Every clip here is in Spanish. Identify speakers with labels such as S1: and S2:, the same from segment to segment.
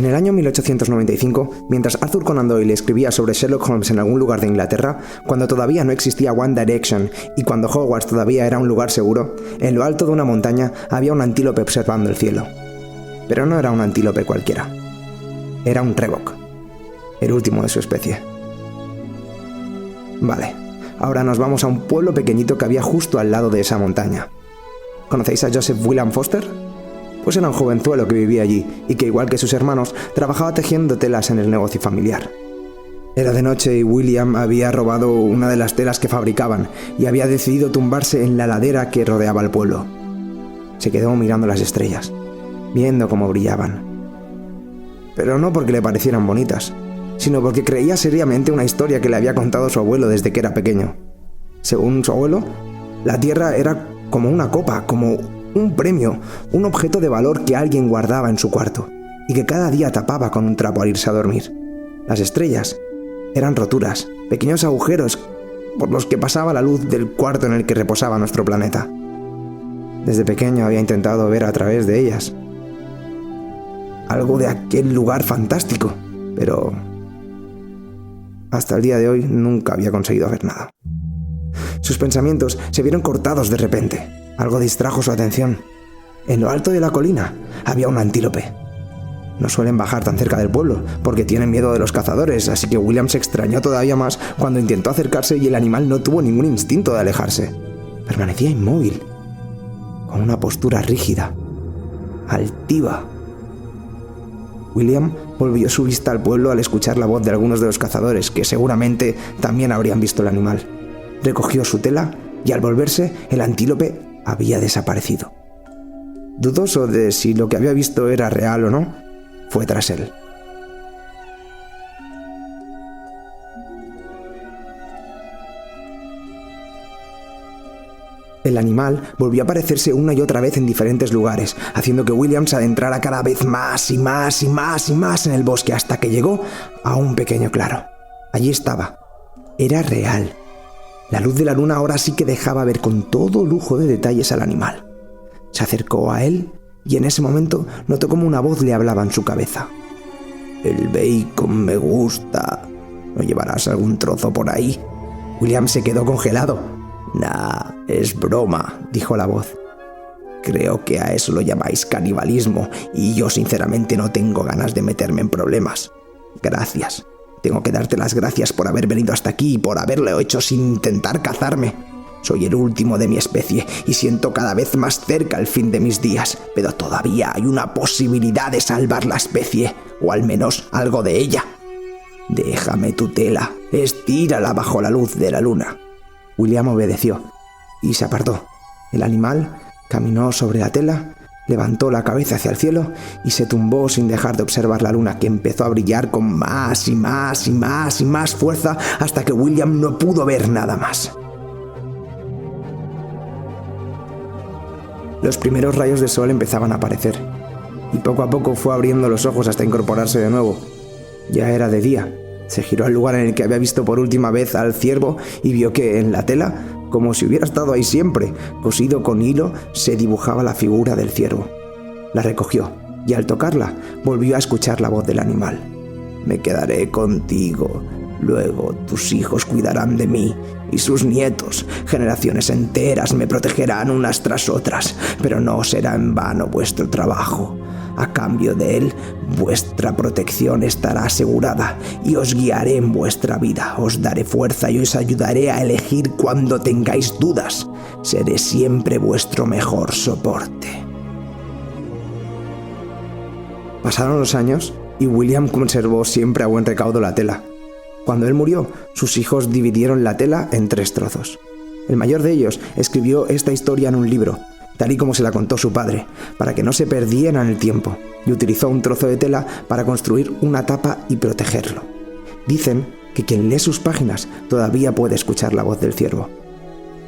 S1: el año 1895, mientras Arthur Conan Doyle escribía sobre Sherlock Holmes en algún lugar de Inglaterra, cuando todavía no existía One Direction y cuando Hogwarts todavía era un lugar seguro, en lo alto de una montaña había un antílope observando el cielo. Pero no era un antílope cualquiera. Era un Revok, el último de su especie. Vale, ahora nos vamos a un pueblo pequeñito que había justo al lado de esa montaña. ¿Conocéis a Joseph William Foster? Pues era un jovenzuelo que vivía allí y que, igual que sus hermanos, trabajaba tejiendo telas en el negocio familiar. Era de noche y William había robado una de las telas que fabricaban y había decidido tumbarse en la ladera que rodeaba el pueblo. Se quedó mirando las estrellas, viendo cómo brillaban. Pero no porque le parecieran bonitas, sino porque creía seriamente una historia que le había contado su abuelo desde que era pequeño. Según su abuelo, la Tierra era como una copa, como un premio, un objeto de valor que alguien guardaba en su cuarto y que cada día tapaba con un trapo al irse a dormir. Las estrellas eran roturas, pequeños agujeros por los que pasaba la luz del cuarto en el que reposaba nuestro planeta. Desde pequeño había intentado ver a través de ellas algo de aquel lugar fantástico, pero hasta el día de hoy nunca había conseguido ver nada. Sus pensamientos se vieron cortados de repente. Algo distrajo su atención. En lo alto de la colina había un antílope. No suelen bajar tan cerca del pueblo porque tienen miedo de los cazadores, así que William se extrañó todavía más cuando intentó acercarse y el animal no tuvo ningún instinto de alejarse. Permanecía inmóvil, con una postura rígida, altiva. William volvió su vista al pueblo al escuchar la voz de algunos de los cazadores, que seguramente también habrían visto el animal. Recogió su tela y al volverse, el antílope había desaparecido. Dudoso de si lo que había visto era real o no, fue tras él. El animal volvió a aparecerse una y otra vez en diferentes lugares, haciendo que William se adentrara cada vez más y más y más y más en el bosque hasta que llegó a un pequeño claro. Allí estaba. Era real. La luz de la luna ahora sí que dejaba ver con todo lujo de detalles al animal. Se acercó a él y en ese momento notó como una voz le hablaba en su cabeza. «El bacon me gusta. ¿No llevarás algún trozo por ahí?» William se quedó congelado. «Nah, es broma», dijo la voz. «Creo que a eso lo llamáis canibalismo y yo sinceramente no tengo ganas de meterme en problemas. Gracias. Tengo que darte las gracias por haber venido hasta aquí y por haberlo hecho sin intentar cazarme. Soy el último de mi especie y siento cada vez más cerca el fin de mis días, pero todavía hay una posibilidad de salvar la especie, o al menos algo de ella. Déjame tu tela, estírala bajo la luz de la luna». William obedeció y se apartó. El animal caminó sobre la tela, levantó la cabeza hacia el cielo y se tumbó sin dejar de observar la luna, que empezó a brillar con más y más y más y más fuerza hasta que William no pudo ver nada más. Los primeros rayos de sol empezaban a aparecer y poco a poco fue abriendo los ojos hasta incorporarse de nuevo. Ya era de día. Se giró al lugar en el que había visto por última vez al ciervo y vio que en la tela, como si hubiera estado ahí siempre, cosido con hilo, se dibujaba la figura del ciervo. La recogió y al tocarla volvió a escuchar la voz del animal. «Me quedaré contigo. Luego tus hijos cuidarán de mí y sus nietos. Generaciones enteras me protegerán unas tras otras, pero no será en vano vuestro trabajo. A cambio de él, vuestra protección estará asegurada y os guiaré en vuestra vida. Os daré fuerza y os ayudaré a elegir cuando tengáis dudas. Seré siempre vuestro mejor soporte». Pasaron los años y William conservó siempre a buen recaudo la tela. Cuando él murió, sus hijos dividieron la tela en 3 trozos. El mayor de ellos escribió esta historia en un libro, tal y como se la contó su padre, para que no se perdiera en el tiempo, y utilizó un trozo de tela para construir una tapa y protegerlo. Dicen que quien lee sus páginas todavía puede escuchar la voz del ciervo.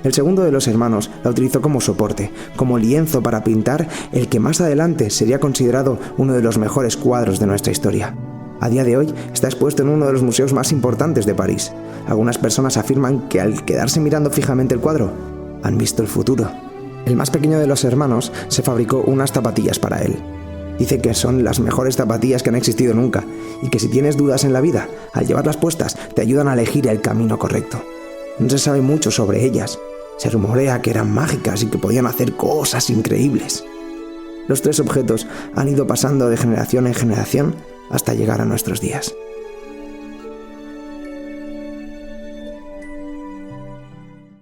S1: El segundo de los hermanos la utilizó como soporte, como lienzo para pintar el que más adelante sería considerado uno de los mejores cuadros de nuestra historia. A día de hoy está expuesto en uno de los museos más importantes de París. Algunas personas afirman que al quedarse mirando fijamente el cuadro, han visto el futuro. El más pequeño de los hermanos se fabricó unas zapatillas para él. Dice que son las mejores zapatillas que han existido nunca y que si tienes dudas en la vida, al llevarlas puestas te ayudan a elegir el camino correcto. No se sabe mucho sobre ellas. Se rumorea que eran mágicas y que podían hacer cosas increíbles. Los 3 objetos han ido pasando de generación en generación hasta llegar a nuestros días.